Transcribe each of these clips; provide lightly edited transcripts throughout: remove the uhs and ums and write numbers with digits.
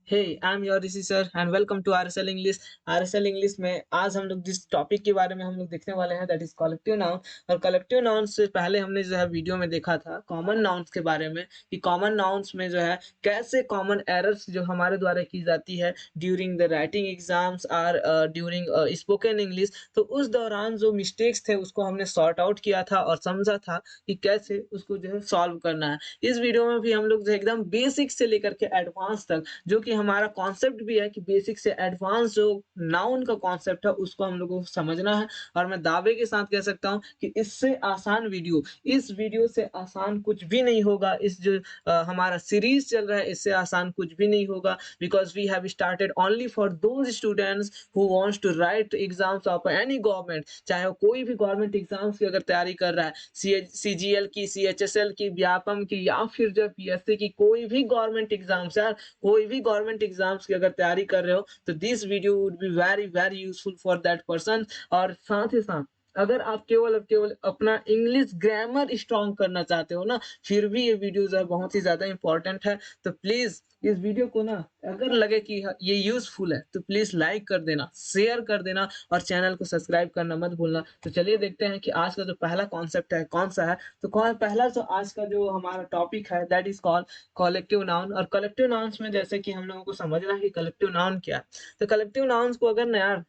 Hey I am your Rishi sir and welcome to RSL English. RSL English में आज हम लोग जिस टॉपिक के बारे में हम लोग देखने वाले हैं दैट इज कलेक्टिव नाउन। और कलेक्टिव नाउन से पहले हमने जो है वीडियो में देखा था कॉमन नाउन्स के बारे में कि कॉमन नाउन्स में जो है कैसे कॉमन एरर्स जो हमारे द्वारा की जाती है ड्यूरिंग द राइटिंग एग्जाम्स और ड्यूरिंग स्पोकन इंग्लिश। तो उस दौरान जो मिस्टेक्स थे उसको हमने सॉर्ट आउट किया था और समझा था कि कैसे उसको जो है सॉल्व करना है। इस वीडियो में भी हम लोग जो है एकदम बेसिक से लेकर के एडवांस तक जो कि हमारा कॉन्सेप्ट भी है कि बेसिक से एडवांस जो नाउन का कॉन्सेप्ट है उसको हम लोगों को समझना है। और मैं दावे के साथ कह सकता हूं कि इससे आसान वीडियो इस वीडियो से आसान कुछ भी नहीं होगा। इस जो हमारा सीरीज चल रहा है इससे आसान कुछ भी नहीं होगा because we have started only for those students who wants to write exams of any government, चाहे वो कोई भी गवर्नमेंट एग्जाम्स की अगर तैयारी कर रहा है, सीजीएल की, सीएचएसएल की, व्यापम की या फिर जो पीएससी की, कोई भी गवर्नमेंट एग्जाम्स यार, कोई भी गवर्नमेंट एग्जाम्स की अगर तैयारी कर रहे हो तो this video would be very very useful for that person. और साथ ही साथ अगर आप केवल अपना इंग्लिश ग्रामर स्ट्रॉन्ग करना चाहते हो ना, फिर भी ये वीडियो जो है बहुत ही ज्यादा इंपॉर्टेंट है। तो प्लीज इस वीडियो को ना अगर लगे कि ये यूजफुल है तो प्लीज लाइक कर देना, शेयर कर देना और चैनल को सब्सक्राइब करना मत भूलना। तो चलिए देखते हैं कि आज का जो पहला कॉन्सेप्ट है कौन सा है। तो पहला जो आज का जो हमारा टॉपिक है that is called collective noun. और कलेक्टिव नाउन्स में जैसे कि हम लोगों को समझना है कि कलेक्टिव नाउन क्या है। तो कलेक्टिव नाउन्स को अगर ना यार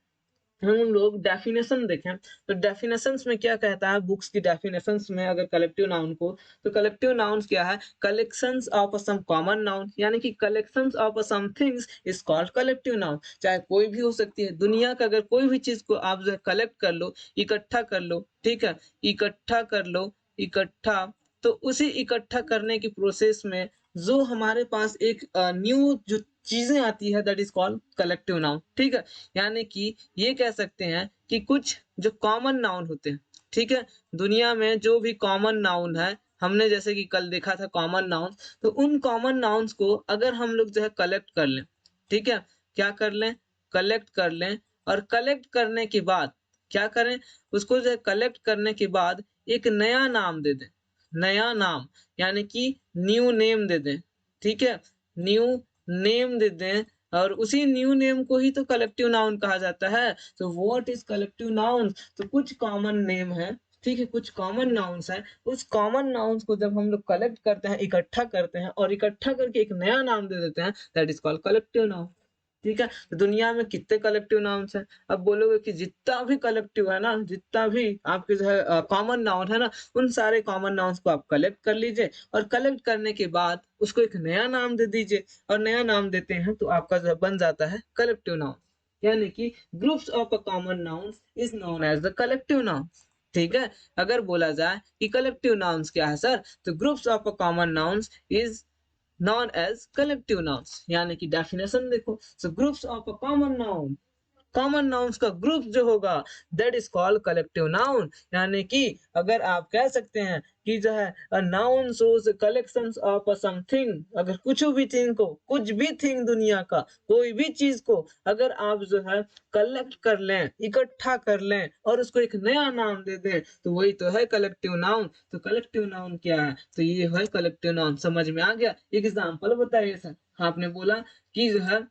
हम लोग डेफिनेशन देखें तो डेफिनेशंस में क्या कहता है, बुक्स की डेफिनेशंस में अगर कलेक्टिव नाउन को, तो कलेक्टिव नाउन्स क्या है, collections of some common noun, यानी कि collections of some things is called collective noun. चाहे कोई भी हो सकती है दुनिया का, अगर कोई भी चीज को आप जो है कलेक्ट कर लो, इकट्ठा कर लो, ठीक है, इकट्ठा कर लो, इकट्ठा, तो उसी इकट्ठा करने की प्रोसेस में जो हमारे पास एक न्यू जो चीजें आती है that is called collective noun, ठीक है। यानी कि ये कह सकते हैं कि कुछ जो कॉमन नाउन होते हैं, ठीक है, दुनिया में जो भी कॉमन नाउन है, हमने जैसे कि कल देखा था कॉमन नाउन, तो उन कॉमन नाउन्स को अगर हम लोग जो है कलेक्ट कर लें, ठीक है, क्या कर लें, कलेक्ट कर लें, और कलेक्ट करने के बाद क्या करें, उसको जो है कलेक्ट करने के बाद एक नया नाम दे दें, नया नाम, यानी कि न्यू नेम दे दें, ठीक है, न्यू नेम दे दें। और उसी न्यू नेम को ही तो कलेक्टिव नाउन कहा जाता है। तो व्हाट इज कलेक्टिव नाउन, तो कुछ कॉमन नेम है, ठीक है, कुछ कॉमन नाउन्स है, उस कॉमन नाउन्स को जब हम लोग कलेक्ट करते हैं, इकट्ठा करते हैं और इकट्ठा करके एक नया नाम दे देते हैं that is called collective noun, ठीक है। तो दुनिया में कितने कलेक्टिव नाउन्स हैं, अब बोलोगे कि जितना भी कलेक्टिव है ना, जितना भी आपके जो है कॉमन नाउन है ना, उन सारे कॉमन नाउन्स को आप कलेक्ट कर लीजिए और कलेक्ट करने के बाद उसको एक नया नाम दे दीजिए। और नया नाम देते हैं तो आपका जो बन जाता है कलेक्टिव नाउन, यानी कि groups of a common nouns is known as the collective noun, ठीक है। अगर बोला जाए कि कलेक्टिव नाउन्स क्या है सर, तो groups of a common nouns is known as collective nouns, यानी कि डेफिनेशन देखो, so groups of a common noun, common nouns का ग्रुप जो होगा that is called collective noun. यानी कि अगर आप कह सकते हैं कि जो है a noun shows collections of a something, अगर कुछ भी थिंग को, कुछ भी थिंग दुनिया का कोई भी चीज को अगर आप जो है कलेक्ट कर लें, इकट्ठा कर लें और उसको एक नया नाम दे दें तो वही तो है कलेक्टिव नाउन। तो कलेक्टिव नाउन क्या है, तो ये है कलेक्टिव नाउन। समझ में आ गया, एग्जांपल बताइए सर। आपने बोला कि जो है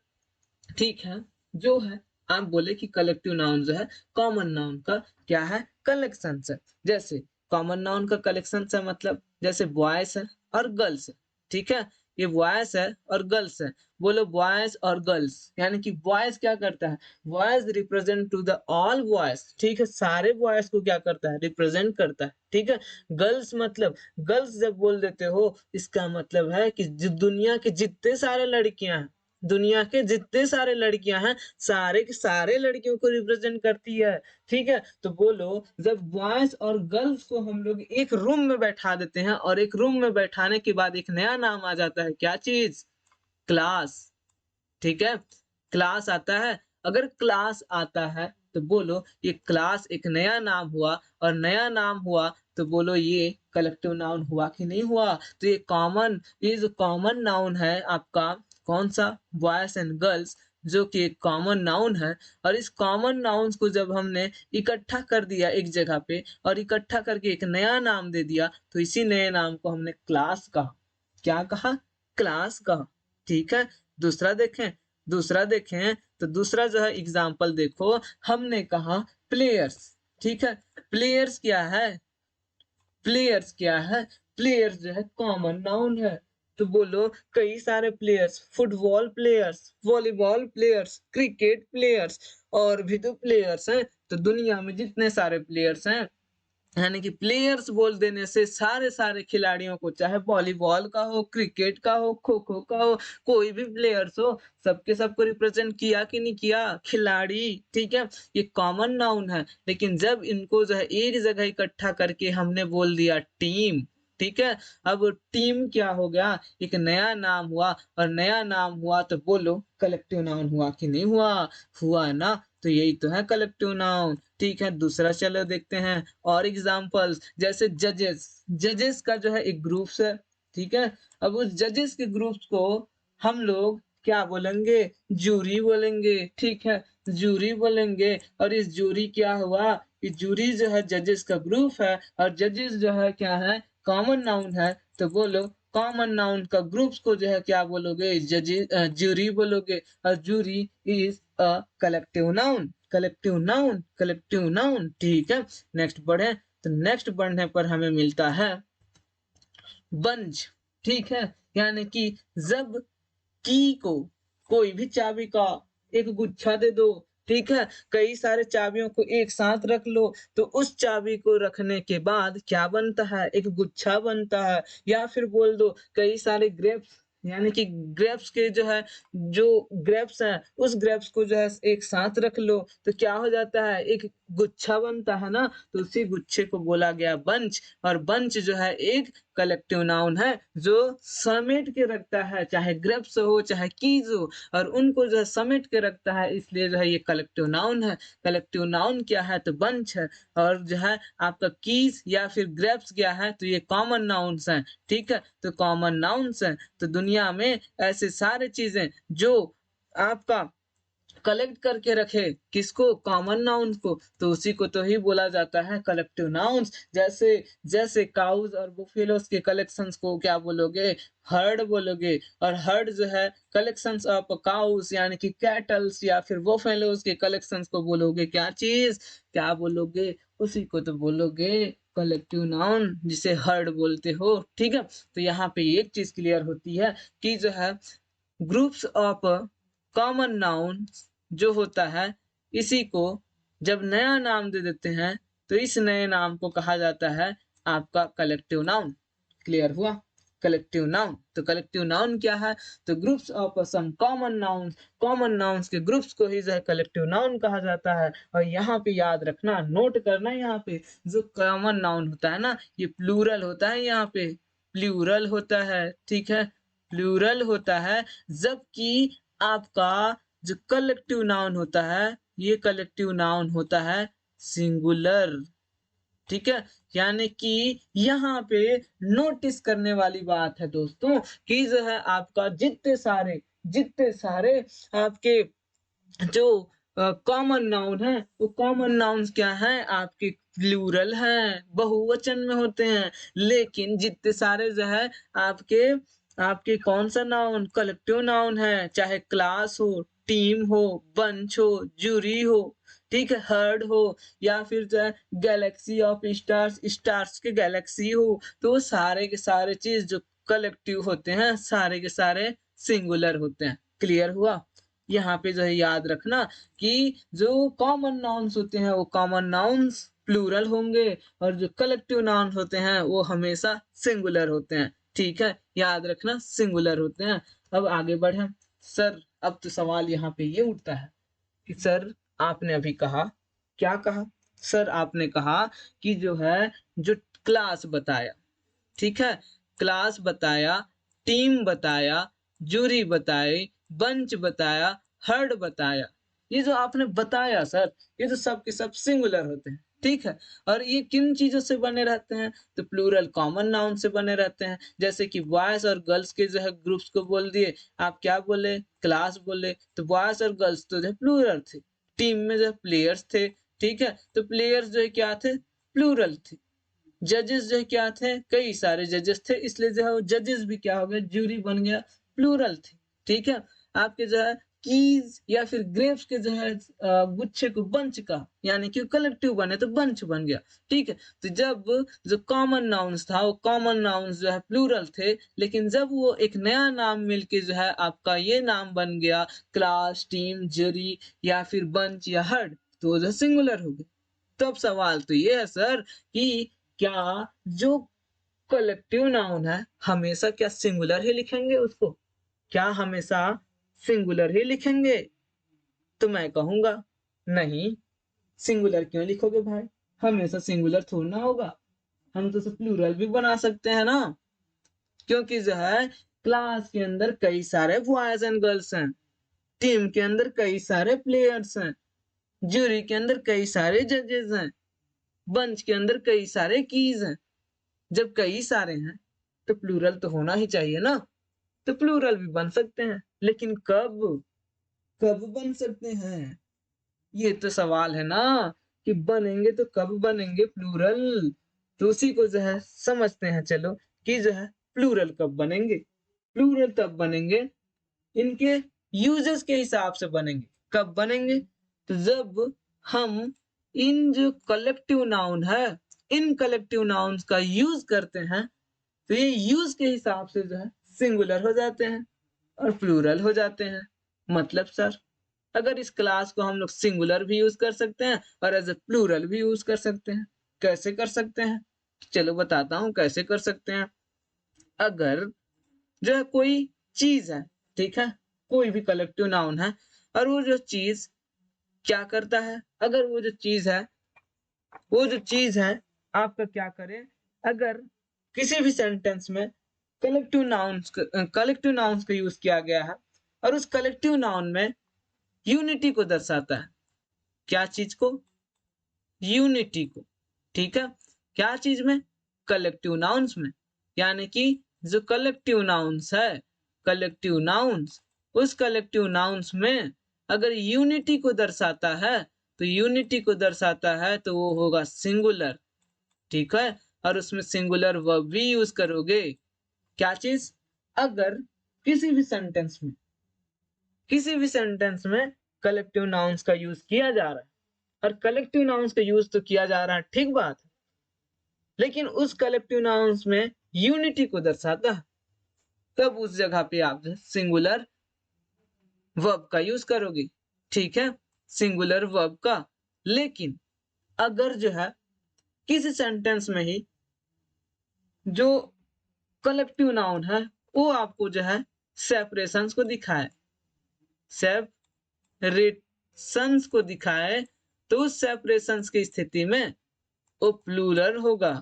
ठीक है, जो है आप बोले कि कलेक्टिव नाउन जो है कॉमन नाउन का क्या है, कलेक्शन है। जैसे कॉमन नाउन का कलेक्शन है, मतलब जैसे बॉयज है और गर्ल्स है, ठीक है, ये बॉयज है और गर्ल्स है, बोलो बॉयज और गर्ल्स, यानी कि बॉयज क्या करता है, boys represent to the all boys, ठीक है, सारे बॉयज को क्या करता है, रिप्रेजेंट करता है, ठीक है। गर्ल्स मतलब गर्ल्स जब बोल देते हो इसका मतलब है कि दुनिया के जितने सारे लड़कियां हैं, दुनिया के जितने सारे लड़कियां हैं, सारे के सारे लड़कियों को रिप्रेजेंट करती है, ठीक है। तो बोलो जब बॉयज और गर्ल्स को हम लोग एक रूम में बैठा देते हैं और एक रूम में बैठाने के बाद एक नया नाम आ जाता है, क्या चीज, क्लास, ठीक है, क्लास आता है। अगर क्लास आता है तो बोलो ये क्लास एक नया नाम हुआ, और नया नाम हुआ तो बोलो ये कलेक्टिव नाउन हुआ कि नहीं हुआ। तो ये जो कॉमन नाउन है आपका, कौन सा, बॉयज एंड गर्ल्स, जो कि एक कॉमन नाउन है। और इस कॉमन नाउन्स को जब हमने इकट्ठा कर दिया एक जगह पे और इकट्ठा करके एक नया नाम दे दिया तो इसी नए नाम को हमने क्लास कहा, क्या कहा, क्लास कहा, ठीक है। दूसरा देखें तो दूसरा जो है एग्जाम्पल देखो, हमने कहा प्लेयर्स, ठीक है। प्लेयर्स क्या है? प्लेयर्स क्या है? प्लेयर्स जो है कॉमन नाउन है। तो बोलो कई सारे players, football players, volleyball players, cricket players, और भी तो प्लेयर्स हैं। तो दुनिया में जितने सारे प्लेयर्स हैं, यानी कि प्लेयर्स बोल देने से सारे सारे खिलाड़ियों को, चाहे वॉलीबॉल का हो, क्रिकेट का हो, खो खो का हो, कोई भी प्लेयर्स हो, सबके सबको रिप्रेजेंट किया कि नहीं किया? खिलाड़ी, ठीक है। ये कॉमन नाउन है, लेकिन जब इनको जो है एक जगह इकट्ठा करके हमने बोल दिया टीम, ठीक है। अब टीम क्या हो गया? एक नया नाम हुआ, और नया नाम हुआ तो बोलो कलेक्टिव नाउन हुआ कि नहीं हुआ? हुआ ना। तो यही तो है कलेक्टिव नाउन, ठीक है। दूसरा चलो देखते हैं और एग्जांपल्स, जैसे जजेस। जजेस का जो है एक ग्रुप्स है, ठीक है। अब उस जजेस के ग्रुप्स को हम लोग क्या बोलेंगे? जूरी बोलेंगे, ठीक है। जूरी बोलेंगे, और इस जूरी क्या हुआ? ये जूरी जो है जजेस का ग्रुप है, और जजेस जो है क्या है? कॉमन नाउन है। तो बोलो कॉमन नाउन का ग्रुप्स को जो है क्या बोलोगे? जूरी बोलोगे, और jury is a collective noun, collective noun, collective noun, ठीक है। नेक्स्ट बढ़े, तो नेक्स्ट बढ़ने पर हमें मिलता है बंच, ठीक है। यानी कि जब की को, कोई भी चाबी का एक गुच्छा दे दो, ठीक है। कई सारे चाबियों को एक साथ रख लो, तो उस चाबी को रखने के बाद क्या बनता है? एक गुच्छा बनता है। या फिर बोल दो कई सारे ग्रेप्स, यानी कि ग्रेप्स के जो है, जो ग्रेप्स हैं उस ग्रेप्स को जो है एक साथ रख लो, तो क्या हो जाता है? एक गुच्छा बनता है ना। तो उसी गुच्छे को बोला गया बंच, और बंच जो है एक कलेक्टिव नाउन है, जो समेट के रखता है, चाहे ग्रेप्स हो चाहे कीज हो, और उनको जो है समेट के रखता है, इसलिए जो है ये कलेक्टिव नाउन है। कलेक्टिव नाउन क्या है? तो बंच है। और जो है आपका कीज या फिर ग्रेप्स क्या है? तो ये कॉमन नाउन्स हैं, ठीक है। तो कॉमन नाउन्स हैं, तो दुनिया में ऐसे सारे चीजें जो आपका कलेक्ट करके रखे, किसको? कॉमन नाउन को, तो उसी को तो ही बोला जाता है कलेक्टिव नाउन्स। जैसे जैसे काउज और बुफेलोस के कलेक्शंस को क्या बोलोगे? हर्ड बोलोगे। और हर्ड जो है कलेक्शंस ऑफ काउस, यानी कि कैटल्स या फिर बुफेलोस के कलेक्शंस को बोलोगे क्या चीज? क्या बोलोगे? उसी को तो बोलोगे कलेक्टिव नाउन, जिसे हर्ड बोलते हो, ठीक है। तो यहाँ पे एक चीज क्लियर होती है कि जो है ग्रुप्स ऑफ कॉमन नाउन जो होता है, इसी को जब नया नाम दे देते हैं, तो इस नए नाम को कहा जाता है आपका कलेक्टिव नाउन। क्लियर हुआ? कलेक्टिव नाउन, तो कलेक्टिव नाउन क्या है? तो groups of some common nouns के ग्रुप्स को ही जो है कलेक्टिव नाउन कहा जाता है। और यहाँ पे याद रखना, नोट करना, यहाँ पे जो कॉमन नाउन होता है ना, ये प्लूरल होता है, यहाँ पे प्लूरल होता है, ठीक है। प्लूरल होता है, जबकि आपका जो कलेक्टिव नाउन होता है, ये कलेक्टिव नाउन होता है सिंगुलर, ठीक है। यानी कि यहाँ पे नोटिस करने वाली बात है दोस्तों, कि जो है आपका जितने सारे आपके जो कॉमन नाउन है, वो कॉमन नाउन्स क्या है? आपके प्लूरल हैं, बहुवचन में होते हैं। लेकिन जितने सारे जो है आपके आपके कौन सा नाउन? कलेक्टिव नाउन है, चाहे क्लास हो, टीम हो, बंच हो, जूरी हो, ठीक है, हर्ड हो, या फिर जो है गैलेक्सी ऑफ स्टार्स, स्टार्स के गैलेक्सी हो, तो वो सारे के सारे चीज जो कलेक्टिव होते हैं, सारे के सारे सिंगुलर होते हैं। क्लियर हुआ? यहाँ पे जो है याद रखना कि जो कॉमन नाउन्स होते हैं वो कॉमन नाउन्स प्लूरल होंगे, और जो कलेक्टिव नाउन्स होते हैं वो हमेशा सिंगुलर होते हैं, ठीक है। याद रखना सिंगुलर होते हैं। अब आगे बढ़े सर। अब तो सवाल यहाँ पे ये उठता है कि सर आपने अभी कहा, क्या कहा? सर आपने कहा कि जो है, जो क्लास बताया, ठीक है, क्लास बताया, टीम बताया, जूरी बताई, बंच बताया, हर्ड बताया, ये जो आपने बताया सर, ये तो सब के सब सिंगुलर होते हैं, ठीक है। और ये किन चीजों से बने रहते हैं? तो प्लूरल कॉमन नाउन से बने रहते हैं। जैसे कि बॉयज और गर्ल्स के जो है ग्रुप्स को बोल दिए, आप क्या बोले? क्लास बोले, तो बॉयज और गर्ल्स तो जो है प्लूरल थे। टीम में जो है प्लेयर्स थे, ठीक है, तो प्लेयर्स जो है क्या थे? प्लूरल थे। जजेस जो क्या थे? कई सारे जजेस थे, इसलिए जो है वो जजेस भी क्या हो गए? जूरी बन गया, प्लूरल थे, ठीक है। आपके जो है कीज या फिर ग्रेप्स के जो है गुच्छे को बंच का, यानी कि कलेक्टिव बने तो बंच बन गया। ठीक है, तो जब जो कॉमन नाउन्स था वो कॉमन नाउन्स जो है प्लूरल थे, लेकिन जब वो एक नया नाम मिलके जो है आपका ये नाम बन गया क्लास, टीम, जरी या फिर बंच या हर्ड, तो वो जो सिंगुलर हो गए। तो अब सवाल तो ये है सर कि क्या जो कलेक्टिव नाउन है हमेशा क्या सिंगुलर ही लिखेंगे उसको? क्या हमेशा सिंगुलर ही लिखेंगे? तो मैं कहूंगा नहीं। सिंगुलर क्यों लिखोगे भाई? हमेशा सिंगुलर थोड़ा ना होगा। हम तो सब प्लूरल भी बना सकते हैं ना, क्योंकि जो है क्लास के अंदर कई सारे बॉयज एंड गर्ल्स हैं, टीम के अंदर कई सारे प्लेयर्स हैं, जूरी के अंदर कई सारे जजेस हैं, बंच के अंदर कई सारे कीज हैं। जब कई सारे हैं तो प्लूरल तो होना ही चाहिए ना। तो प्लूरल भी बन सकते हैं, लेकिन कब? कब बन सकते हैं? ये तो सवाल है ना कि बनेंगे तो कब बनेंगे प्लूरल? तो उसी को जो है समझते हैं चलो कि जो है प्लूरल कब बनेंगे। प्लूरल तब बनेंगे, इनके यूजेस के हिसाब से बनेंगे। कब बनेंगे? तो जब हम इन जो कलेक्टिव नाउन है, इन कलेक्टिव नाउन्स का यूज करते हैं, तो ये यूज के हिसाब से जो है सिंगुलर हो जाते हैं और प्लूरल हो जाते हैं। मतलब सर, अगर इस क्लास को हम लोग सिंगुलर भी यूज कर सकते हैं और एज ए प्लूरल भी यूज कर सकते हैं। कैसे कर सकते हैं? चलो बताता हूं कैसे कर सकते हैं। अगर जो है कोई चीज है, ठीक है, कोई भी कलेक्टिव नाउन है, और वो जो चीज क्या करता है, अगर वो जो चीज है आपका क्या करे, अगर किसी भी सेंटेंस में कलेक्टिव नाउन्स का यूज किया गया है और उस कलेक्टिव नाउन में यूनिटी को दर्शाता है। क्या चीज को? यूनिटी को। ठीक है, क्या चीज में? कलेक्टिव नाउन्स में। यानी कि जो कलेक्टिव नाउन्स है, कलेक्टिव नाउन्स, उस कलेक्टिव नाउन्स में अगर यूनिटी को दर्शाता है, तो यूनिटी को दर्शाता है तो वो होगा सिंगुलर। ठीक है, और उसमें सिंगुलर वर्ब भी यूज करोगे। क्या चीज? अगर किसी भी सेंटेंस में कलेक्टिव नाउन्स का यूज किया जा रहा है, और कलेक्टिव नाउन्स का यूज तो किया जा रहा है, ठीक बात है, लेकिन उस कलेक्टिव नाउन्स में यूनिटी को दर्शाता है, तब उस जगह पे आप सिंगुलर वर्ब का यूज करोगे। ठीक है, सिंगुलर वर्ब का। लेकिन अगर जो है किसी सेंटेंस में ही जो कलेक्टिव नाउन है वो आपको जो है सेपरेशंस को दिखाए, सेपरेशंस को दिखाए, तो उस सेपरेशंस की स्थिति में वो प्लूरल होगा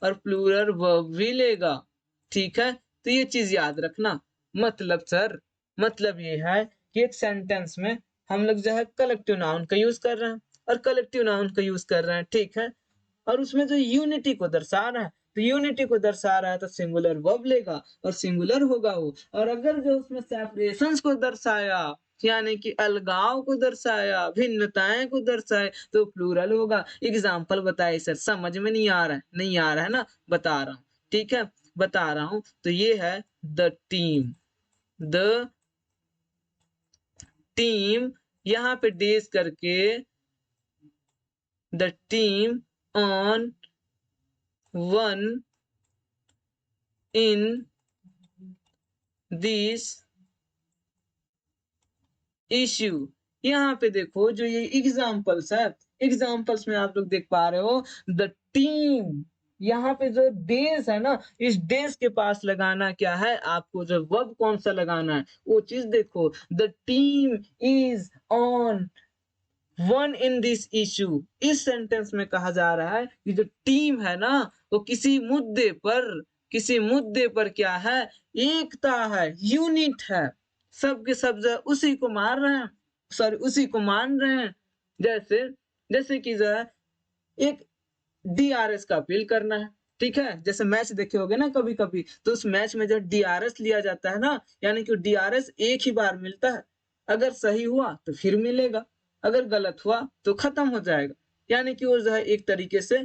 और प्लूरल वर्ब भी लेगा। ठीक है, तो ये चीज याद रखना। मतलब सर, मतलब ये है कि एक सेंटेंस में हम लोग जो है कलेक्टिव नाउन का यूज कर रहे हैं, और कलेक्टिव नाउन का यूज कर रहे हैं, ठीक है, और उसमें जो यूनिटी को दर्शा रहा है, तो यूनिटी को दर्शा रहा है तो सिंगुलर वर्ब लेगा और सिंगुलर होगा वो। और अगर जो उसमें सेपरेशंस को दर्शाया, यानी कि अलगाव को दर्शाया, भिन्नताएं को दर्शाए, तो प्लूरल होगा। एग्जाम्पल बताइए सर, समझ में नहीं आ रहा है? नहीं आ रहा है ना, बता रहा हूं। ठीक है, बता रहा हूं। तो ये है द टीम, यहाँ पे डेज करके, the team on one in this issue. यहाँ पे देखो जो ये एग्जाम्पल्स है, एग्जाम्पल्स में आप लोग देख पा रहे हो द टीम, यहाँ पे जो डेज है ना, इस डेज के पास लगाना क्या है आपको, जो वर्ब कौन सा लगाना है वो चीज देखो। The team is on one in this issue. इस सेंटेंस में कहा जा रहा है कि जो टीम है ना वो किसी मुद्दे पर क्या है, एकता है, यूनिट है। सब के सब जो है उसी को मार रहे हैं, सॉरी उसी को मान रहे हैं। जैसे जैसे कि जो है एक डीआरएस का अपील करना है, ठीक है, जैसे मैच देखे होगे ना कभी कभी, तो उस मैच में जब डीआरएस लिया जाता है ना, यानी कि डीआरएस एक ही बार मिलता है। अगर सही हुआ तो फिर मिलेगा, अगर गलत हुआ तो खत्म हो जाएगा। यानी कि वो जो है एक तरीके से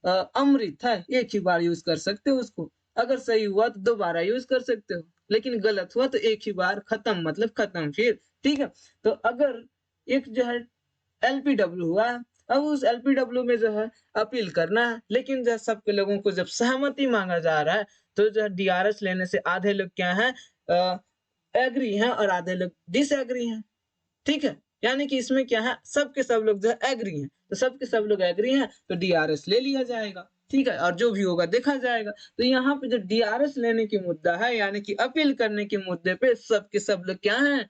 अमृत है, एक ही बार यूज कर सकते हो उसको। अगर सही हुआ तो दोबारा यूज कर सकते हो। लेकिन गलत हुआ तो एक ही बार खत्म मतलब खत्म फिर, ठीक है। तो अगर एक जो है एलपीडब्ल्यू हुआ, अब उस एलपीडब्ल्यू में जो है अपील करना है, लेकिन जो है सबके लोगों को जब सहमति मांगा जा रहा है, तो जो है डीआरएस लेने से आधे लोग क्या हैं एग्री हैं और आधे लोग डिसएग्री हैं, ठीक है। यानी कि इसमें क्या है सब के सब लोग जो है एग्री हैं, तो सब के सब लोग एग्री हैं तो डीआरएस ले लिया जाएगा, ठीक है। और जो भी होगा देखा जाएगा। तो यहाँ पे जो डीआरएस लेने की मुद्दा है यानी कि अपील करने के मुद्दे पे सब के सब लोग क्या हैं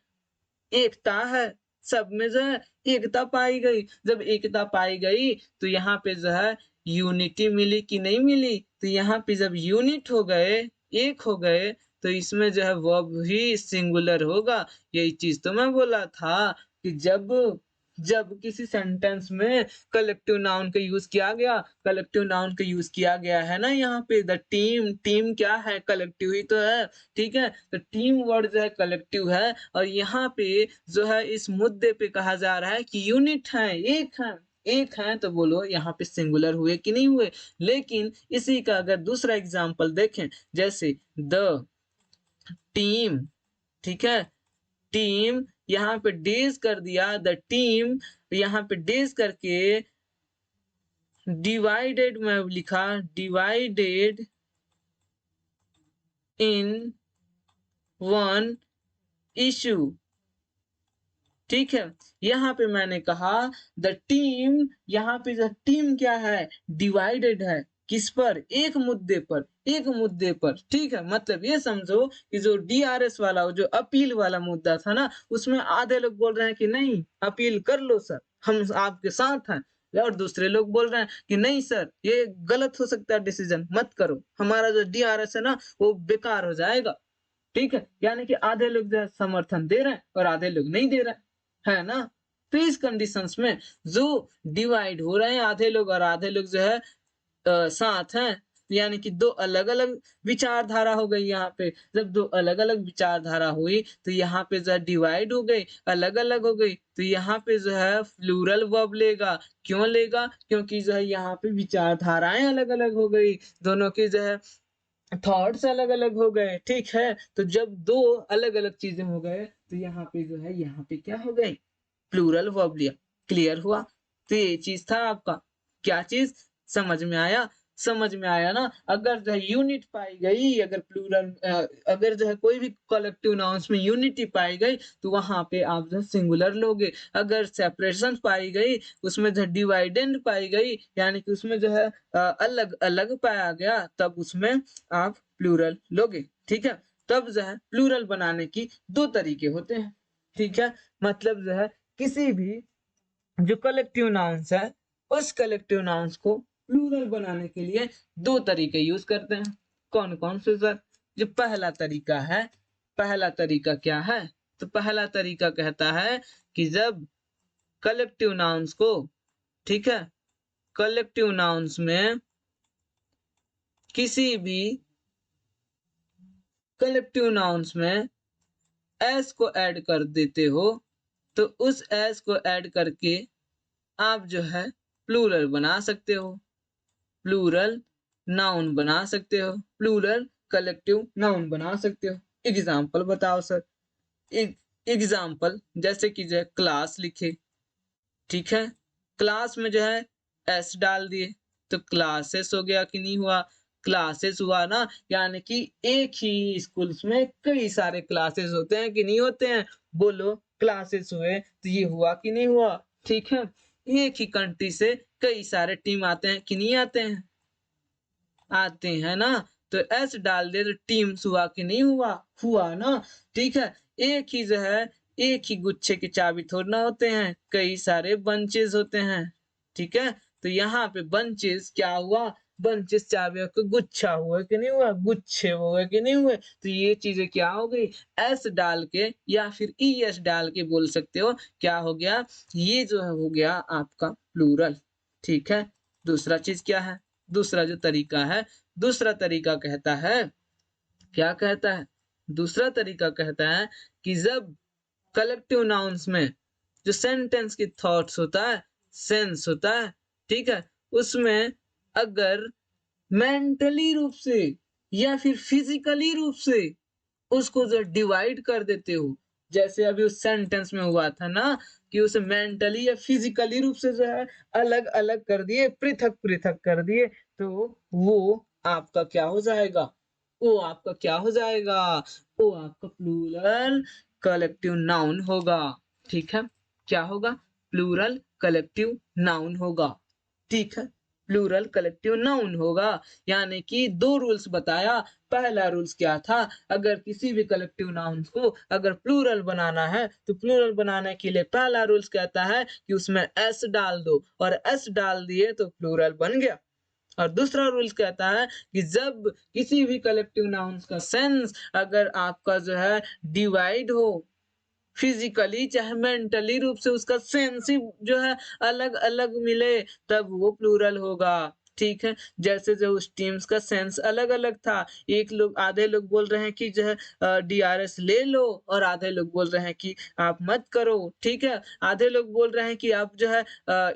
एकता है, सब में जो है एकता पाई गई। जब एकता पाई गई तो यहाँ पे जो है यूनिटी मिली कि नहीं मिली? तो यहाँ पे जब यूनिट हो गए, एक हो गए, तो इसमें जो है वर्ब ही सिंगुलर होगा। यही चीज तो मैं बोला था कि जब जब किसी सेंटेंस में कलेक्टिव नाउन का यूज किया गया, कलेक्टिव नाउन का यूज किया गया है ना यहाँ पे द टीम, टीम क्या है कलेक्टिव ही तो है, ठीक है। तो टीम वर्ड जो है कलेक्टिव है और यहाँ पे जो है इस मुद्दे पे कहा जा रहा है कि यूनिट है, एक है, एक है। तो बोलो यहाँ पे सिंगुलर हुए कि नहीं हुए? लेकिन इसी का अगर दूसरा एग्जांपल देखें, जैसे द टीम, ठीक है, टीम यहाँ पे डेज कर दिया, द टीम यहाँ पे डेज करके डिवाइडेड में लिखा, डिवाइडेड इन वन इशू, ठीक है। यहाँ पे मैंने कहा द टीम, यहाँ पे द टीम क्या है डिवाइडेड है, किस पर? एक मुद्दे पर, एक मुद्दे पर, ठीक है। मतलब ये समझो कि जो डीआरएस वाला जो अपील वाला मुद्दा था ना, उसमें आधे लोग बोल रहे हैं कि नहीं अपील कर लो सर, हम आपके साथ हैं, और दूसरे लोग बोल रहे हैं कि नहीं सर ये गलत हो सकता है डिसीजन, मत करो, हमारा जो डीआरएस है ना वो बेकार हो जाएगा, ठीक है। यानी कि आधे लोग जो है समर्थन दे रहे हैं और आधे लोग नहीं दे रहे हैं, है ना। तो इस कंडीशंस में जो डिवाइड हो रहे हैं आधे लोग और आधे लोग जो है साथ हैं, यानी कि दो अलग अलग विचारधारा हो गई। यहाँ पे जब दो अलग अलग विचारधारा हुई तो यहाँ पे जो है डिवाइड हो गई, अलग अलग हो गई, तो यहाँ पे जो है प्लूरल वर्ब लेगा। क्यों लेगा? क्योंकि जो है यहाँ पे विचारधाराएं अलग अलग हो गई, दोनों की जो है थॉट्स अलग अलग हो गए, ठीक है। तो जब दो अलग अलग चीजें हो गए तो यहाँ पे जो है यहाँ पे क्या हो गई प्लूरल वर्ब लिया, क्लियर हुआ। तो ये चीज था आपका, क्या चीज समझ में आया? समझ में आया ना। अगर जो है यूनिट पाई गई, अगर प्लूरल अगर जो है कोई भी कलेक्टिव नाउन्स में यूनिटी पाई गई तो वहां पे आप जो सिंगुलर लोगे। अगर सेपरेशन पाई गई, उसमें जो डिवाइडेंड पाई गई यानी कि उसमें जो है अलग अलग पाया गया, तब उसमें आप प्लूरल लोगे, ठीक है। तब जो है प्लूरल बनाने की दो तरीके होते हैं, ठीक है। मतलब जो है किसी भी जो कलेक्टिव नाउन्स है उस कलेक्टिव नाउन्स को प्लूरल बनाने के लिए दो तरीके यूज करते हैं। कौन कौन से सर? जो पहला तरीका है, पहला तरीका क्या है? तो पहला तरीका कहता है कि जब कलेक्टिव नाउन्स को, ठीक है, कलेक्टिव नाउन्स में किसी भी कलेक्टिव नाउन्स में एस को ऐड कर देते हो तो उस एस को ऐड करके आप जो है प्लूरल बना सकते हो, प्लूरल नाउन बना सकते हो, प्लूरल कलेक्टिव नाउन बना सकते हो। एग्जाम्पल बताओ सर। एग्जाम्पल जैसे कि जो है क्लास लिखे, ठीक है, क्लास में जो है एस डाल दिए तो क्लासेस हो गया कि नहीं हुआ? क्लासेस हुआ ना। यानी कि एक ही स्कूल्स में कई सारे क्लासेस होते हैं कि नहीं होते हैं? बोलो क्लासेस हुए तो ये हुआ कि नहीं हुआ? ठीक है। एक ही कंट्री से कई सारे टीम आते हैं कि नहीं आते हैं? आते हैं ना। तो एस डाल दे तो टीम्स हुआ कि नहीं हुआ? हुआ ना। ठीक है। एक ही जो है एक ही गुच्छे की चाबी थोड़ी ना होते हैं, कई सारे बंचेस होते हैं, ठीक है। तो यहाँ पे बंचेस क्या हुआ? बंचेस चाबियों का गुच्छा हुआ कि नहीं हुआ? गुच्छे हुए कि नहीं हुए? तो ये चीजें क्या हो गई? एस डाल के या फिर ई एस डाल के बोल सकते हो। क्या हो गया? ये जो है हो गया आपका प्लूरल, ठीक है। दूसरा चीज क्या है? दूसरा जो तरीका है, दूसरा तरीका कहता है, क्या कहता है? दूसरा तरीका कहता है कि जब कलेक्टिव नाउन्स में जो सेंटेंस की थॉट्स होता है, सेंस होता है, ठीक है, उसमें अगर मेंटली रूप से या फिर फिजिकली रूप से उसको जो डिवाइड कर देते हो, जैसे अभी उस सेंटेंस में हुआ था ना कि उसे मेंटली या फिजिकली रूप से जो है अलग-अलग कर दिए, पृथक-पृथक कर दिए, तो वो आपका क्या हो जाएगा? वो आपका क्या हो जाएगा? वो आपका प्लूरल कलेक्टिव नाउन होगा, ठीक है? क्या होगा? प्लूरल कलेक्टिव नाउन होगा, ठीक है? प्लूरल कलेक्टिव नाउन होगा, यानी कि 2 रूल्स बताया। पहला रूल्स क्या था? अगर किसी भी कलेक्टिव नाउन्स को अगर प्लूरल बनाना है, तो प्लूरल बनाने के लिए पहला रूल्स कहता है कि उसमें एस डाल दो और एस डाल दिए तो प्लूरल बन गया। और दूसरा रूल्स कहता है कि जब किसी भी कलेक्टिव नाउन्स का सेंस अगर आपका जो है डिवाइड हो, फिजिकली चाहे मेंटली रूप से उसका सेंस ही जो है अलग-अलग मिले, तब वो प्लूरल होगा, ठीक है? जैसे जो उस टीम्स का सेंस अलग-अलग था, एक लोग आधे लोग बोल रहे हैं कि जो है डीआरएस ले लो और आधे लोग बोल रहे हैं कि आप मत करो, ठीक है? आधे लोग बोल रहे हैं कि आप जो है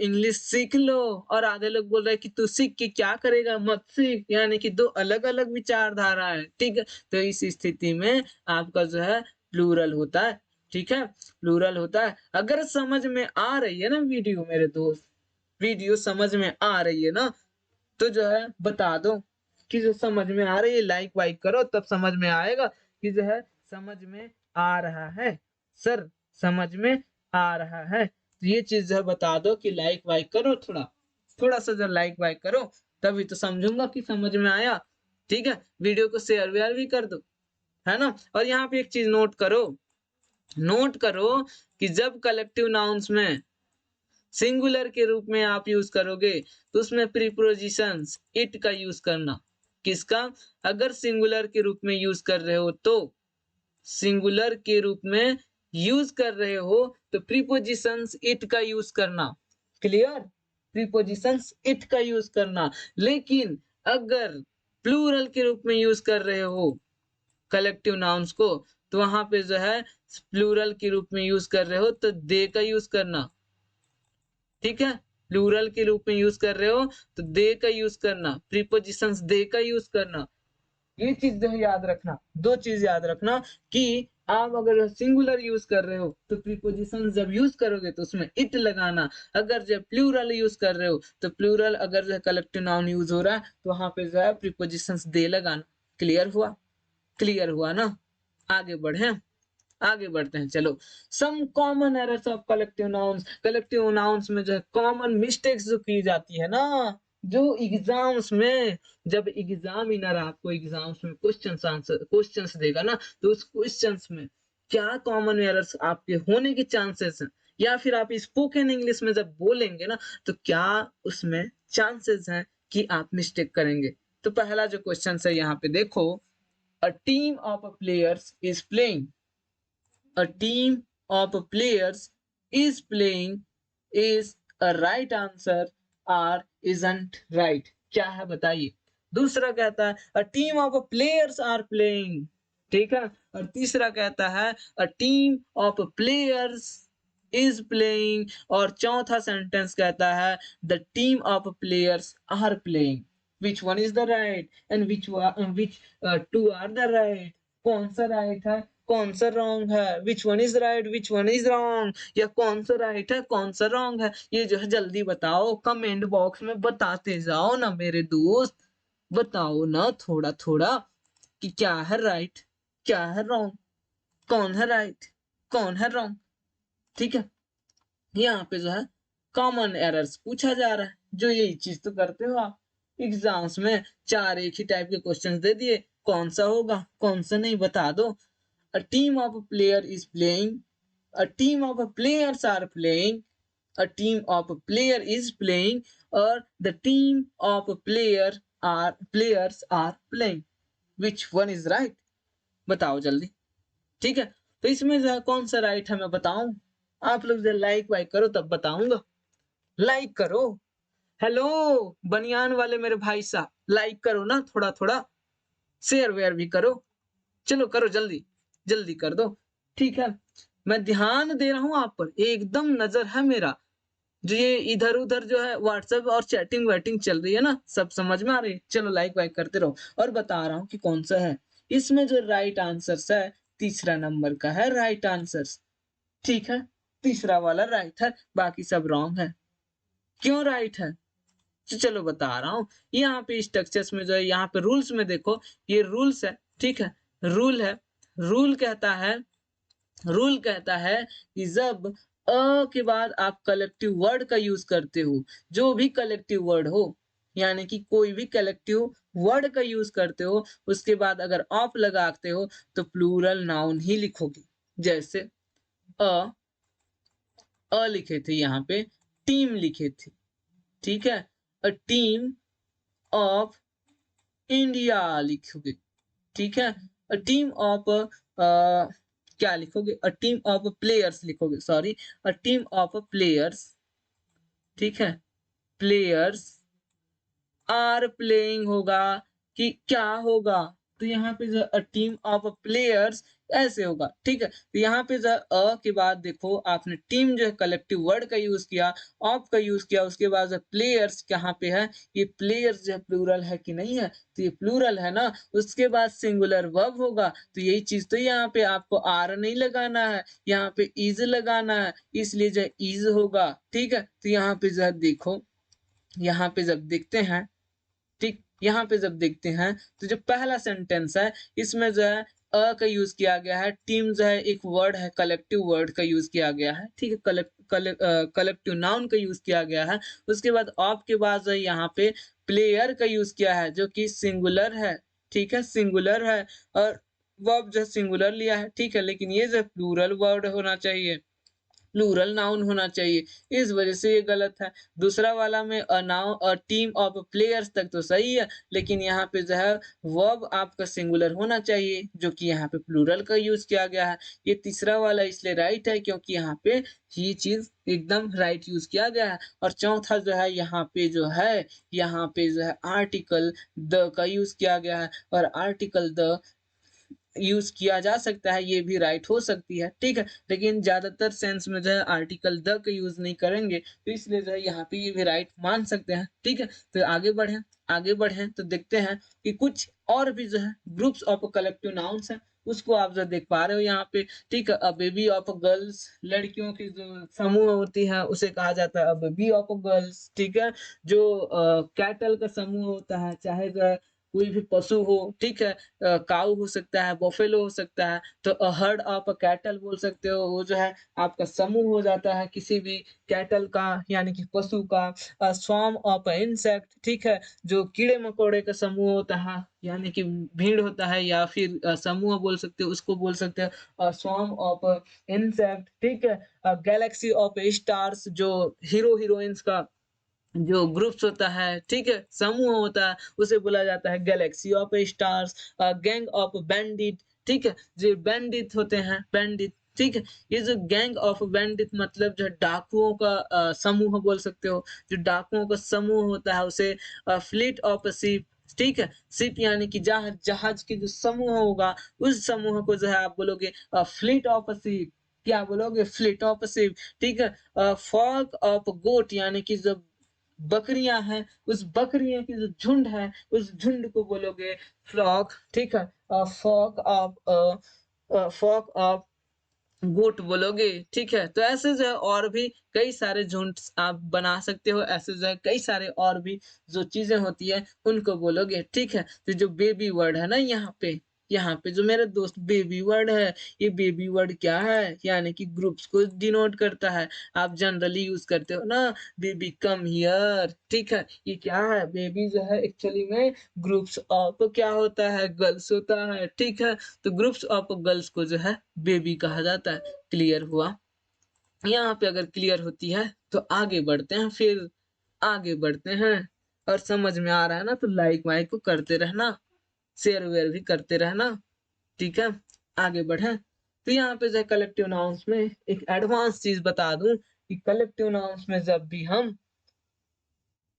इंग्लिश सीख लो और आधे लोग बोल रहे हैं कि तू सीख के क्या करेगा? मत सीख, यानी कि 2 अलग-अलग विचारधारा है, ठीक है? तो इस स्थिति में आपका जो है प्लूरल होता है, ठीक है? प्लूरल होता है। अगर समझ में आ रही है ना वीडियो मेरे दोस्त, वीडियो समझ में आ रही है ना, तो जो है बता दो कि जो समझ में आ रही है, लाइक वाइक करो तब समझ में आएगा कि जो है समझ में आ रहा है। सर समझ में आ रहा है। तो ये चीज़ जो है बता दो कि लाइक वाइक करो थोड़ा, थोड़ा-सा जो लाइक वाइक करो, तभी तो समझूँगा कि समझ में आया। ठीक है? वीडियो को शेयर-वेयर भी कर दो, है ना? और यहाँ पे एक चीज़ नोट करो कि जब कलेक्टिव नाउन्स में सिंगुलर के रूप में आप यूज करोगे तो उसमें प्रीपोजिशंस इट का यूज करना। किसका? अगर सिंगुलर के रूप में यूज कर रहे हो तो सिंगुलर के रूप में यूज कर रहे हो तो प्रीपोजिशंस इट का यूज करना। क्लियर? प्रीपोजिशंस इट का यूज करना। लेकिन अगर प्लूरल के रूप में यूज कर रहे हो कलेक्टिव नाउन्स को, तो वहां पे जो है प्लूरल के रूप में यूज कर रहे हो तो दे का यूज करना। ठीक है? प्लूरल के रूप में यूज कर रहे हो तो दे का यूज करना, प्रीपोजिशंस दे का यूज करना। ये चीज जो है याद रखना, 2 चीज याद रखना कि आप अगर सिंगुलर यूज कर रहे हो तो प्रीपोजिशन जब यूज करोगे तो उसमें इट लगाना। अगर जब प्लूरल यूज कर रहे हो तो प्लूरल अगर जो है कलेक्टिव नाउन यूज हो रहा है तो वहां पे जो है प्रीपोजिशंस दे लगाना। क्लियर हुआ? क्लियर हुआ ना? आगे बढ़े, आगे बढ़ते हैं चलो। Some common errors of collective nouns में जो है कॉमन मिस्टेक्स जो की जाती है ना, जो एग्जाम्स में जब एग्जामिनर आपको एग्जाम्स में क्वेश्चंस देगा ना, तो उस क्वेश्चंस में क्या कॉमन एरर्स आपके होने के चांसेस हैं, या फिर आप स्पोकन इंग्लिश में जब बोलेंगे ना तो क्या उसमें चांसेस हैं कि आप मिस्टेक करेंगे। तो पहला जो क्वेश्चन है यहाँ पे देखो, a team of players is playing, a team of players is playing is a right answer or isn't right? क्या है बताइए। दूसरा कहता है a team of players are playing, ठीक है? और तीसरा कहता है a team of players is playing, और चौथा सेंटेंस कहता है the team of players are playing. Which one is the right and which two are the right? कौन सा राइट है कौन सा रॉन्ग है, which one is right which one is wrong, या कौन सा राइट है कौन सा रॉन्ग है, ये जो है जल्दी बताओ, कमेंट बॉक्स में बताते जाओ ना मेरे दोस्त, बताओ ना थोड़ा थोड़ा कि क्या है राइट क्या है रॉन्ग, कौन है राइट कौन है रॉन्ग। ठीक है? यहाँ पे जो है कॉमन एरर्स पूछा जा रहा है, जो यही चीज तो करते हो आप एग्जाम्स में, 4 एक ही टाइप के क्वेश्चंस दे दिए, कौन सा होगा कौन सा नहीं बता दो। A team of a player is playing, a team of players are playing, a team of player is playing, or the team of players are playing. Which one is right? बताओ जल्दी। ठीक है? तो इसमें जो है कौन सा राइट है मैं बताऊं? आप लोग जब लाइक वाइक करो तब बताऊंगा। लाइक करो। हेलो बनियान वाले मेरे भाई साहब, लाइक करो ना थोड़ा थोड़ा, शेयर वेयर भी करो। चलो करो जल्दी, जल्दी कर दो। ठीक है? मैं ध्यान दे रहा हूँ आप पर, एकदम नज़र है मेरा। जो ये इधर-उधर जो है व्हाट्सएप और चैटिंग वैटिंग चल रही है ना, सब समझ में आ रही है? चलो लाइक वाइक करते रहो और बता रहा हूँ कि कौन सा है। इसमें जो राइट आंसर है तीसरा नंबर का है राइट आंसर। ठीक है, तीसरा वाला राइट है, बाकी सब रॉन्ग है। क्यों राइट है? तो चलो बता रहा हूँ। यहाँ पे स्ट्रक्चर्स में जो है, यहाँ पे रूल्स में देखो, ये रूल्स है, ठीक है, रूल है। रूल कहता है रूल कहता है कि जब के बाद आप कलेक्टिव वर्ड का यूज करते हो, जो भी कलेक्टिव वर्ड हो, यानी कि कोई भी कलेक्टिव वर्ड का यूज करते हो, उसके बाद अगर ऑफ लगाते हो तो प्लूरल नाउन ही लिखोगे। जैसे अ लिखे थे, यहाँ पे टीम लिखे थे, ठीक है, अ टीम ऑफ इंडिया लिखोगे, ठीक है, अ टीम ऑफ क्या लिखोगे, अ टीम ऑफ प्लेयर्स लिखोगे, sorry, a team of players, ठीक है, प्लेयर्स आर प्लेइंग होगा कि क्या होगा? तो यहाँ पे जो टीम ऑफ प्लेयर्स ऐसे होगा, ठीक है। तो यहाँ पे जो के बाद देखो, आपने टीम जो है कलेक्टिव वर्ड का यूज किया, ऑफ का यूज किया, उसके बाद जो प्लेयर्स कहाँ पे है, ये प्लेयर्स जो है प्लूरल है कि नहीं है, तो ये प्लूरल है ना। उसके बाद सिंगुलर वर्ब होगा, तो यही चीज, तो यहाँ पे आपको आर नहीं लगाना है, यहाँ पे इज लगाना है, इसलिए जो इज होगा, ठीक है। तो यहाँ पे जो देखो, यहाँ पे जब देखते हैं, ठीक, यहाँ पे जब देखते हैं तो जो पहला सेंटेंस है, इसमें जो है का यूज किया गया है, टीम जो है एक वर्ड है, कलेक्टिव वर्ड का यूज किया गया है, ठीक है, कलेक्टिव नाउन का यूज किया गया है। उसके बाद ऑफ के बाद जो है यहाँ पे प्लेयर का यूज किया है, जो कि सिंगुलर है, ठीक है, सिंगुलर है, और वर्ब जो सिंगुलर लिया है, ठीक है, लेकिन ये जो प्लूरल वर्ड होना चाहिए, प्लूरल नाउन होना चाहिए, इस वजह से ये गलत है। दूसरा वाला में अ नाउन और टीम ऑफ प्लेयर्स तक तो सही है, लेकिन यहाँ पे जो है वर्ब आपका सिंगुलर होना चाहिए, जो कि यहाँ पे प्लूरल का यूज किया गया है। ये तीसरा वाला इसलिए राइट है क्योंकि यहाँ पे ये चीज एकदम राइट यूज किया गया है। और चौथा जो है, यहाँ पे जो है, यहाँ पे जो है आर्टिकल द का यूज किया गया है, और आर्टिकल द यूज किया जा सकता है, ये भी राइट हो सकती है, ठीक है, लेकिन ज्यादातर सेंस में जो है आर्टिकल द का यूज नहीं करेंगे, तो इसलिए जो है यहाँ पे ये भी राइट मान सकते हैं, ठीक है। तो आगे बढ़े तो देखते हैं कि कुछ और भी जो है ग्रुप्स ऑफ कलेक्टिव नाउन्स हैं, उसको आप जो देख पा रहे हो यहाँ पे, ठीक है। अ बेबी ऑफ गर्ल्स, लड़कियों की जो समूह होती है उसे कहा जाता है अ बेबी ऑफ गर्ल्स, ठीक है। जो कैटल का समूह होता है, चाहे जो है कोई भी पशु हो, ठीक है, काऊ हो सकता है, बफेलो हो सकता है, तो a herd of a cattle बोल सकते हो, वो जो है आपका समूह हो जाता है किसी भी कैटल का, यानी कि पशु का। अ स्वार्म ऑफ अ इंसेक्ट, ठीक है, जो कीड़े मकोड़े का समूह होता है, यानी कि भीड़ होता है, या फिर समूह बोल सकते हो, उसको बोल सकते हो स्वार्म ऑफ इंसेक्ट, ठीक है। गैलेक्सी ऑफ स्टार्स, जो हीरो हीरोइंस का जो ग्रुप्स होता है, ठीक है, समूह होता है, उसे बोला जाता है Galaxy of stars. Gang of bandit, ठीक है, जो बैंडिट होते हैं, बैंडिट, ठीक है, ये जो गैंग ऑफ बैंडिट मतलब जो डाकुओं का समूह बोल सकते हो, जो डाकुओं का समूह होता है उसे फ्लीट ऑफ शिप, ठीक है, शिप यानी कि जहाज, जहाज के जो समूह होगा, उस समूह को जो है आप बोलोगे फ्लीट ऑफ शिप। क्या बोलोगे? फ्लीट ऑफ शिप, ठीक है। फॉल्क ऑफ गोट, यानी कि जब बकरियां हैं, उस बकरियों की जो झुंड है, उस झुंड को बोलोगे फ्लॉक, ठीक है। फॉक ऑफ गोट बोलोगे, ठीक है। तो ऐसे जो है और भी कई सारे झुंड आप बना सकते हो, ऐसे जो है कई सारे और भी जो चीजें होती है उनको बोलोगे, ठीक है। तो जो बेबी वर्ड है ना, यहाँ पे जो मेरा दोस्त बेबी वर्ड है, ये बेबी वर्ड क्या है, यानी कि ग्रुप्स को डिनोट करता है। आप जनरली यूज करते हो ना, बेबी कम हियर, ठीक है, ये क्या है, बेबी जो है एक्चुअली में ग्रुप्स ऑफ क्या होता है, गर्ल्स होता है, ठीक है। तो ग्रुप्स ऑफ गर्ल्स को जो है बेबी कहा जाता है। क्लियर हुआ? यहाँ पे अगर क्लियर होती है तो आगे बढ़ते हैं, फिर आगे बढ़ते हैं। और समझ में आ रहा है ना, तो लाइक वाइक को करते रहना, शेयर वेयर भी करते रहना, ठीक है। आगे बढ़े तो यहाँ पे जो है कलेक्टिव नाउन्स में एक एडवांस चीज बता दूं कि कलेक्टिव नाउन्स में जब भी हम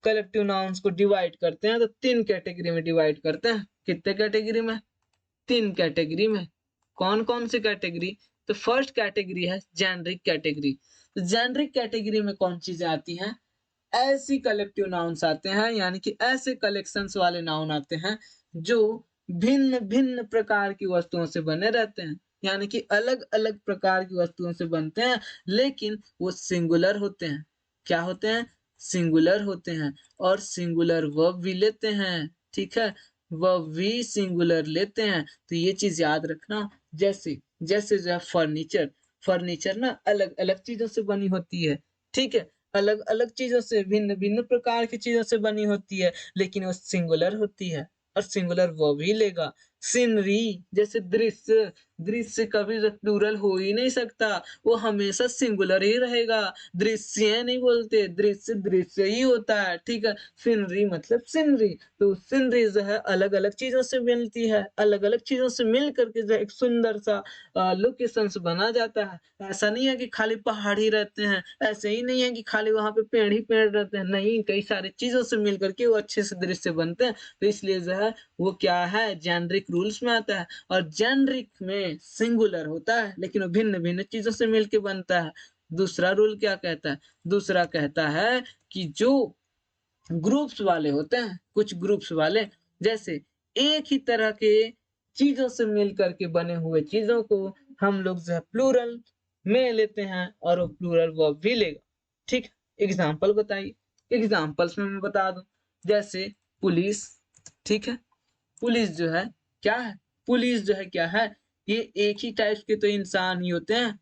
कलेक्टिव नाउन्स को डिवाइड करते हैं तो तीन कैटेगरी में डिवाइड करते हैं। कितने कैटेगरी में? तीन कैटेगरी में। कौन कौन सी कैटेगरी? तो फर्स्ट कैटेगरी है जेनरिक कैटेगरी। तो जेनरिक कैटेगरी में कौन चीजें आती हैं? ऐसी कलेक्टिव नाउन्स आते हैं, यानी कि ऐसे कलेक्शंस वाले नाउन आते हैं जो भिन्न भिन्न प्रकार की वस्तुओं से बने रहते हैं, यानी कि अलग अलग प्रकार की वस्तुओं से बनते हैं, लेकिन वो सिंगुलर होते हैं। क्या होते हैं? सिंगुलर होते हैं और सिंगुलर वर्ब भी लेते हैं। ठीक है, वर्ब भी सिंगुलर लेते हैं, तो ये चीज याद रखना। जैसे जैसे जो है फर्नीचर, फर्नीचर ना अलग अलग चीजों से बनी होती है। ठीक है, अलग अलग चीजों से, भिन्न भिन्न प्रकार की चीजों से बनी होती है, लेकिन वो सिंगुलर होती है और सिंगुलर वर्ब ही लेगा। सीनरी, जैसे दृश्य, दृश्य कभी प्लूरल हो ही नहीं सकता, वो हमेशा सिंगुलर ही रहेगा। दृश्य नहीं बोलते, दृश्य दृश्य ही होता है। ठीक है, सीनरी मतलब सीनरी, तो सीनरी जो है अलग अलग चीजों से मिलती है, अलग अलग चीजों से मिल करके जो एक सुंदर सा लोकेशंस बना जाता है। ऐसा नहीं है कि खाली पहाड़ ही रहते हैं, ऐसे ही नहीं है कि खाली वहां पे पेड़ ही पेड़ रहते हैं, नहीं, कई सारी चीजों से मिल करके वो अच्छे से दृश्य बनते हैं। तो इसलिए जो है वो क्या है, जेनरिक रूल्स में आता है, और जेनरिक में सिंगुलर होता है, लेकिन वो भिन्न भिन्न चीजों से मिलके बनता है। दूसरा रूल क्या कहता है? दूसरा कहता है कि जो ग्रुप्स वाले होते हैं, कुछ ग्रुप्स वाले, जैसे एक ही तरह के चीजों से मिल करके बने हुए चीजों को हम लोग जो है प्लूरल में लेते हैं, और वो प्लूरल वर्ब भी लेगा। ठीक, एग्जाम्पल बताइए। एग्जाम्पल्स में मैं बता दूं, जैसे पुलिस। ठीक है, पुलिस जो है क्या है? पुलिस जो है क्या है? ये एक ही टाइप के तो इंसान ही होते हैं,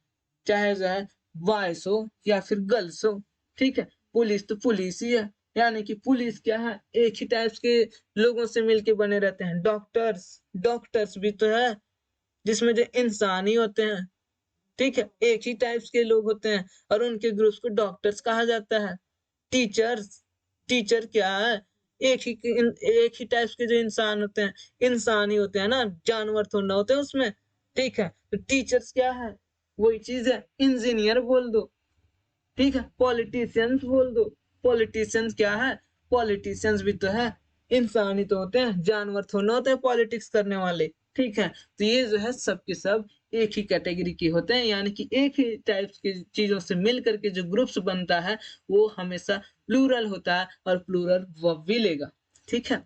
चाहे जो है बॉयज हो या फिर गर्ल्स हो। ठीक है, पुलिस तो पुलिस ही है, यानी कि पुलिस क्या है? एक ही टाइप के लोगों से मिलके बने रहते हैं। डॉक्टर्स, डॉक्टर्स भी तो है, जिसमें जो इंसान ही होते हैं। ठीक है, एक ही टाइप्स के लोग होते हैं और उनके ग्रुप्स को डॉक्टर्स कहा जाता है। टीचर्स, टीचर क्या है? एक ही टाइप्स के जो इंसान होते हैं, इंसान ही होते हैं ना, जानवर थोड़ा ना होते हैं उसमें। ठीक है, तो टीचर्स क्या है? वही चीज है, इंजीनियर बोल दो। ठीक है, पॉलिटिशियंस बोल दो। पॉलिटिशियंस क्या है? पॉलिटिशियंस भी तो है, इंसान ही तो होते हैं, जानवर थोड़ा ना होते हैं पॉलिटिक्स करने वाले। ठीक है, तो ये जो है सब के सब एक ही कैटेगरी के होते हैं, यानी कि एक ही टाइप्स की चीजों से मिल करके जो ग्रुप्स बनता है वो हमेशा प्लूरल होता है और प्लूरल वर्ब भी लेगा। ठीक है,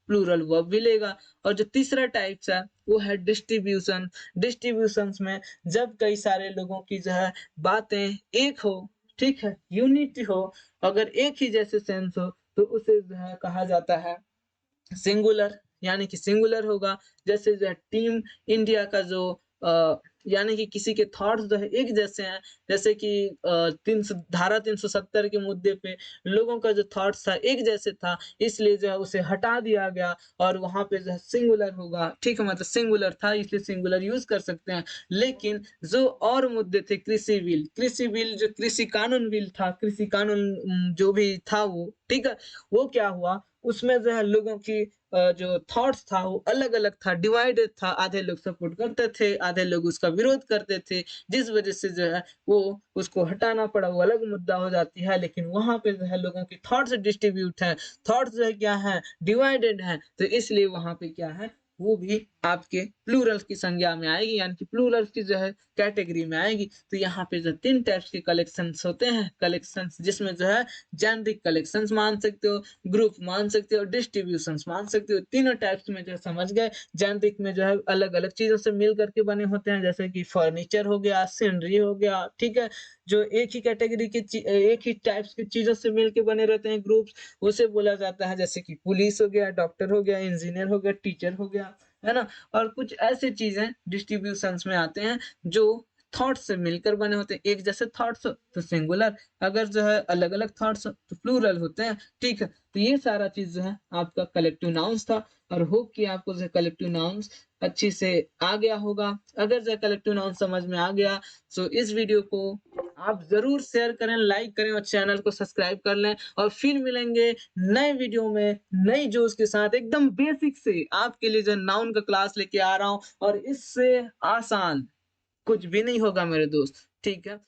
प्लूरल वर्ब भी लेगा। और जो तीसरा टाइप्स है वो है डिस्ट्रीब्यूशन। डिस्ट्रीब्यूशंस में जब कई सारे लोगों की जो है बातें एक हो, ठीक है, यूनिटी हो, अगर एक ही जैसे सेंस हो, तो उसे जो है कहा जाता है सिंगुलर, यानी कि सिंगुलर होगा। जैसे जो है टीम इंडिया का जो यानी कि किसी के थॉट्स जो है एक जैसे हैं, जैसे कि 300 धारा 370 के मुद्दे पे लोगों का जो थॉट्स था एक जैसे था, इसलिए जो है उसे हटा दिया गया और वहां पे जो है सिंगुलर होगा। ठीक है, मतलब सिंगुलर था इसलिए सिंगुलर यूज कर सकते हैं। लेकिन जो और मुद्दे थे, कृषि बिल जो कृषि कानून बिल था, कृषि कानून जो भी था वो, ठीक है, वो क्या हुआ, उसमें जो है लोगों की जो थॉट्स था वो अलग अलग था, डिवाइडेड था। आधे लोग सपोर्ट करते थे, आधे लोग उसका विरोध करते थे, जिस वजह से जो है वो उसको हटाना पड़ा, वो अलग मुद्दा हो जाती है। लेकिन वहां पे जो है लोगों की थॉट्स डिस्ट्रीब्यूट है, थॉट्स जो है क्या है, डिवाइडेड है, तो इसलिए वहां पे क्या है, वो भी आपके प्लूरल्स की संज्ञा में आएगी, यानी कि प्लूरल्स की जो है कैटेगरी में आएगी। तो यहाँ पे जो 3 टाइप्स के कलेक्शंस होते हैं, कलेक्शंस जिसमें जो है जेनरिक कलेक्शंस मान सकते हो, ग्रुप मान सकते हो, डिस्ट्रीब्यूशंस मान सकते हो। तीनों टाइप्स में जो समझ गए। जेनरिक में जो है अलग अलग चीजों से मिल करके बने होते हैं, जैसे कि फर्नीचर हो गया, सीनरी हो गया। ठीक है, जो एक ही कैटेगरी के एक ही टाइप्स की चीजों से मिल के बने रहते हैं ग्रुप्स, उसे बोला जाता है, जैसे कि पुलिस हो गया, डॉक्टर हो गया, इंजीनियर हो गया, टीचर हो गया, है ना। और कुछ ऐसे चीजें डिस्ट्रीब्यूशंस में आते हैं जो थॉट्स से मिलकर बने होते हैं। एक जैसे थॉट्स हो तो सिंगुलर, अगर जो है अलग अलग थॉट्स हो तो प्लूरल होते हैं। ठीक है, तो ये सारा चीज जो है आपका कलेक्टिव नाउन्स था, और होप कि आपको जो कलेक्टिव नाउन्स अच्छी से आ गया होगा। अगर जो कलेक्टिव नाउन समझ में आ गया तो इस वीडियो को आप जरूर शेयर करें, लाइक करें और चैनल को सब्सक्राइब कर लें। और फिर मिलेंगे नए वीडियो में नई जोश के साथ, एकदम बेसिक से आपके लिए जो नाउन का क्लास लेके आ रहा हूँ, और इससे आसान कुछ भी नहीं होगा मेरे दोस्त। ठीक है,